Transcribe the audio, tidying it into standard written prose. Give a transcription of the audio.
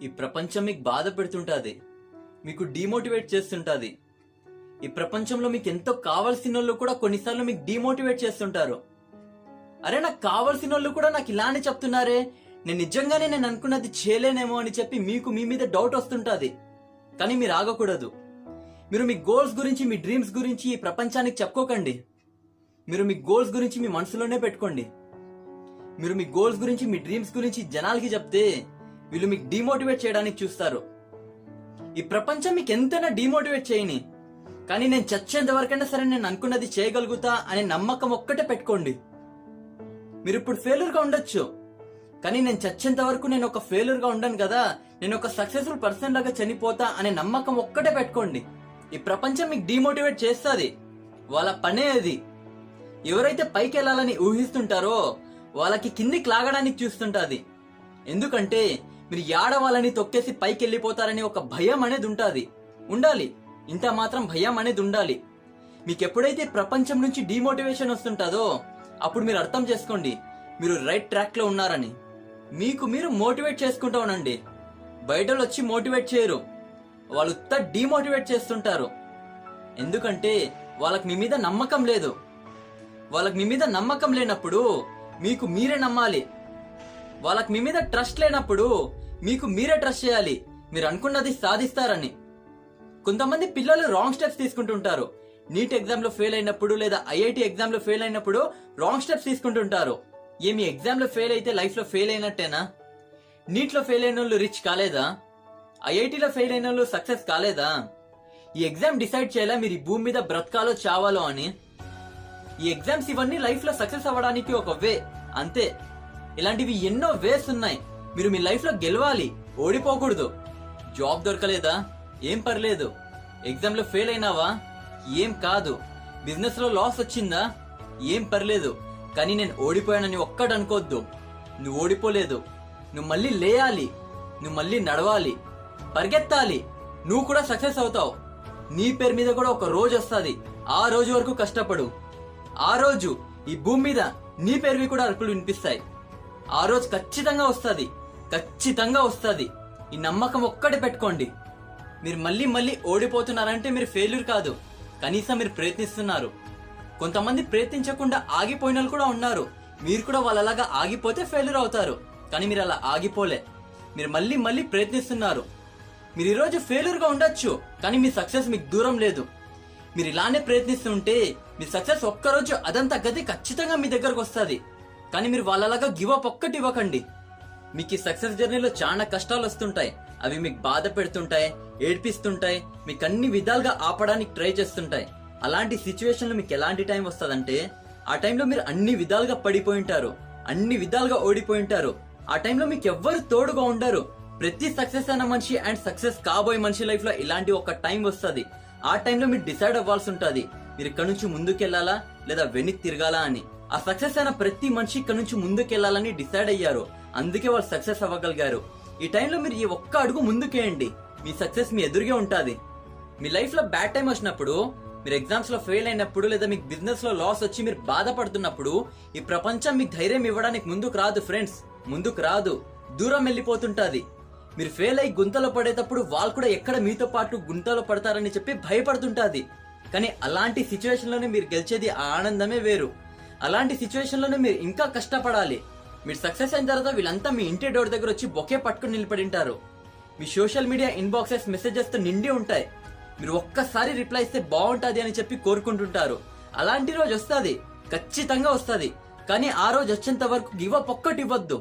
ఈ ప్రపంచం మీకు బాధ పెడుతుంటది, మీకు డిమోటివేట్ చేస్తుంటది. ఈ ప్రపంచంలో మీకు ఎంతో కావాల్సిన వాళ్ళు కూడా కొన్నిసార్లు మీకు డిమోటివేట్ చేస్తుంటారు. అరే నాకు కావాల్సిన వాళ్ళు కూడా నాకు ఇలానే చెప్తున్నారే, నేను నిజంగానే నేను అనుకున్నది చేయలేనేమో అని చెప్పి మీకు మీ మీద డౌట్ వస్తుంటది. కానీ మీరు ఆగకూడదు. మీరు మీ గోల్స్ గురించి, మీ డ్రీమ్స్ గురించి ఈ ప్రపంచానికి చెప్పుకోకండి. మీరు మీ గోల్స్ గురించి మీ మనసులోనే పెట్టుకోండి. మీరు మీ గోల్స్ గురించి, మీ డ్రీమ్స్ గురించి జనాలకి చెప్తే వీళ్ళు మీకు డిమోటివేట్ చేయడానికి చూస్తారు. ఈ ప్రపంచం మీకు ఎంతైనా డిమోటివేట్ చేయని, కానీ నేను చచ్చేంత వరకైనా సరే నేను అనుకున్నది చేయగలుగుతా అనే నమ్మకం ఒక్కటే పెట్టుకోండి. మీరు ఇప్పుడు ఫెయిల్యూర్ గా ఉండొచ్చు, కానీ నేను చచ్చేంత వరకు నేను ఒక ఫెయిల్యూర్ గా ఉండను కదా, నేను ఒక సక్సెస్ఫుల్ పర్సన్ లాగా చనిపోతా అనే నమ్మకం ఒక్కటే పెట్టుకోండి. ఈ ప్రపంచం మీకు డిమోటివేట్ చేస్తుంది, వాళ్ళ పనే అది. ఎవరైతే పైకి వెళ్ళాలని ఊహిస్తుంటారో వాళ్ళకి కిందికి లాగడానికి చూస్తుంటది. ఎందుకంటే మీరు వాళ్ళని తొక్కేసి పైకి వెళ్ళిపోతారని ఒక భయం అనేది ఉండాలి. ఇంత మాత్రం భయం అనేది ఉండాలి. మీకు ఎప్పుడైతే ప్రపంచం నుంచి డిమోటివేషన్ వస్తుంటదో అప్పుడు మీరు అర్థం చేసుకోండి మీరు రైట్ ట్రాక్ లో ఉన్నారని. మీకు మీరు మోటివేట్ చేసుకుంటా ఉండండి. బయటలు వచ్చి మోటివేట్ చేయరు, వాళ్ళు డిమోటివేట్ చేస్తుంటారు. ఎందుకంటే వాళ్ళకి మీ మీద నమ్మకం లేదు. వాళ్ళకి మీ మీద నమ్మకం లేనప్పుడు మీకు మీరే నమ్మాలి. వాళ్ళకి మీ మీద ట్రస్ట్ లేనప్పుడు మీకు మీరే ట్రస్ట్ చేయాలి, మీరు అనుకున్నది సాధిస్తారని. కొంతమంది పిల్లలు రాంగ్ స్టెప్స్ తీసుకుంటుంటారు. నీట్ ఎగ్జామ్ లో ఫెయిల్ అయినప్పుడు లేదా ఐఐటి ఎగ్జామ్ లో ఫెయిల్ అయినప్పుడు రాంగ్ స్టెప్స్ తీసుకుంటుంటారు. ఏమి ఎగ్జామ్ లో ఫెయిల్ అయితే లైఫ్ లో ఫెయిల్ అయినట్టేనా? నీట్ లో ఫెయిల్ అయిన వాళ్ళు రిచ్ కాలేదా? ఐఐటిలో ఫెయిల్ అయిన వాళ్ళు సక్సెస్ కాలేదా? ఈ ఎగ్జామ్ డిసైడ్ చేయాలా మీరు ఈ భూమి మీద బ్రతకాలో చావాలో అని. ఈ ఎగ్జామ్స్ ఇవన్నీ లైఫ్ లో సక్సెస్ అవ్వడానికి ఒక వే, అంతే. ఇలాంటివి ఎన్నో వేస్ ఉన్నాయి. మీరు మీ లైఫ్ లో గెలవాలి, ఓడిపోకూడదు. జాబ్ దొరకలేదా? ఏం పర్లేదు. ఎగ్జామ్ లో ఫెయిల్ అయినావా? ఏం కాదు. బిజినెస్ లో లాస్ వచ్చిందా? ఏం పర్లేదు. కానీ నేను ఓడిపోయానని ఒక్కడు అనుకోవద్దు. నువ్వు ఓడిపోలేదు, నువ్వు మళ్ళీ లేయాలి, నువ్వు మళ్ళీ నడవాలి, పరిగెత్తాలి. నువ్వు కూడా సక్సెస్ అవుతావు. నీ పేరు మీద కూడా ఒక రోజు వస్తుంది. ఆ రోజు వరకు కష్టపడు. ఆ రోజు ఈ భూమి మీద నీ పేరువి కూడా అరుపులు వినిపిస్తాయి. ఆ రోజు ఖచ్చితంగా వస్తుంది, ఖచ్చితంగా వస్తుంది. ఈ నమ్మకం ఒక్కటి పెట్టుకోండి. మీరు మళ్ళీ మళ్ళీ ఓడిపోతున్నారంటే మీరు ఫెయిల్యూర్ కాదు, కనీసం మీరు ప్రయత్నిస్తున్నారు. కొంతమంది ప్రయత్నించకుండా ఆగిపోయిన వాళ్ళు కూడా ఉన్నారు. మీరు కూడా వాళ్ళలాగా ఆగిపోతే ఫెయిల్యూర్ అవుతారు. కానీ మీరు అలా ఆగిపోలే, మీరు మళ్ళీ మళ్ళీ ప్రయత్నిస్తున్నారు. మీరు ఈరోజు ఫెయిల్యూర్ గా ఉండొచ్చు, కానీ మీ సక్సెస్ మీకు దూరం లేదు. మీరు ఇలానే ప్రయత్నిస్తుంటే మీ సక్సెస్ ఒక్కరోజు అదంతా గది ఖచ్చితంగా మీ దగ్గరకు వస్తుంది. కానీ మీరు వాళ్ళలాగా గివ్ అప్ ఒక్కటి ఇవ్వకండి. మీకు ఈ సక్సెస్ జర్నీలో చాలా కష్టాలు వస్తుంటాయి. అవి మీకు బాధ పెడుతుంటాయి, ఏడ్పిస్తుంటాయి, మీకు అన్ని విధాలుగా ఆపడానికి ట్రై చేస్తుంటాయి. అలాంటి సిచ్యువేషన్ లో మీకు ఎలాంటి టైం వస్తుందంటే ఆ టైంలో మీరు అన్ని విధాలుగా పడిపోయి ఉంటారు, అన్ని విధాలుగా ఓడిపోయి ఉంటారు. ఆ టైంలో మీకు ఎవ్వరు తోడుగా ఉండరు. ప్రతి సక్సెస్ అయిన మనిషి అండ్ సక్సెస్ కాబోయే మనిషి లైఫ్ లో ఇలాంటి ఒక టైం వస్తుంది. ఆ టైంలో మీరు డిసైడ్ అవ్వాల్సి ఉంటుంది, మీరు ఇక్కడ నుంచి ముందుకెళ్లాలా లేదా వెనక్కి తిరగాలా అని. ఆ సక్సెస్ అయిన ప్రతి మనిషి ఇక్కడ నుంచి ముందుకెళ్లాలని డిసైడ్ అయ్యారు, అందుకే వాళ్ళు సక్సెస్ అవ్వగలిగారు. ఈ టైంలో మీరు ఈ ఒక్క అడుగు ముందుకేయండి, మీ సక్సెస్ మీ ఎదురుగే ఉంటుంది. మీ లైఫ్ లో బ్యాడ్ టైం వచ్చినప్పుడు, మీరు ఎగ్జామ్స్ లో ఫెయిల్ అయినప్పుడు లేదా మీకు బిజినెస్ లో లాస్ వచ్చి మీరు బాధపడుతున్నప్పుడు ఈ ప్రపంచం మీకు ధైర్యం ఇవ్వడానికి ముందుకు రాదు ఫ్రెండ్స్, ముందుకు రాదు, దూరం వెళ్ళిపోతుంటది. మీరు ఫెయిల్ అయి గుంతలో పడేటప్పుడు వాళ్ళు కూడా ఎక్కడ మీతో పాటు గుంతలో పడతారని చెప్పి భయపడుతుంటది. కానీ అలాంటి సిచ్యువేషన్ లోనే మీరు గెలిచేది ఆ ఆనందమే వేరు. అలాంటి సిచ్యువేషన్ లోనే మీరు ఇంకా కష్టపడాలి. మీరు సక్సెస్ అయిన తర్వాత వీళ్ళంతా మీ ఇంటి డోర్ దగ్గర వచ్చి బొకే పట్టుకుని నిలబడింటారు. మీ సోషల్ మీడియా ఇన్బాక్సెస్ మెసేజెస్ తో నిండి ఉంటాయి. మీరు ఒక్కసారి రిప్లై ఇస్తే బాగుంటది అని చెప్పి కోరుకుంటుంటారు. అలాంటి రోజు వస్తుంది, ఖచ్చితంగా వస్తుంది. కానీ ఆ రోజు వచ్చేంత వరకు గివ్ అప్ ఒక్కటి ఇవ్వద్దు.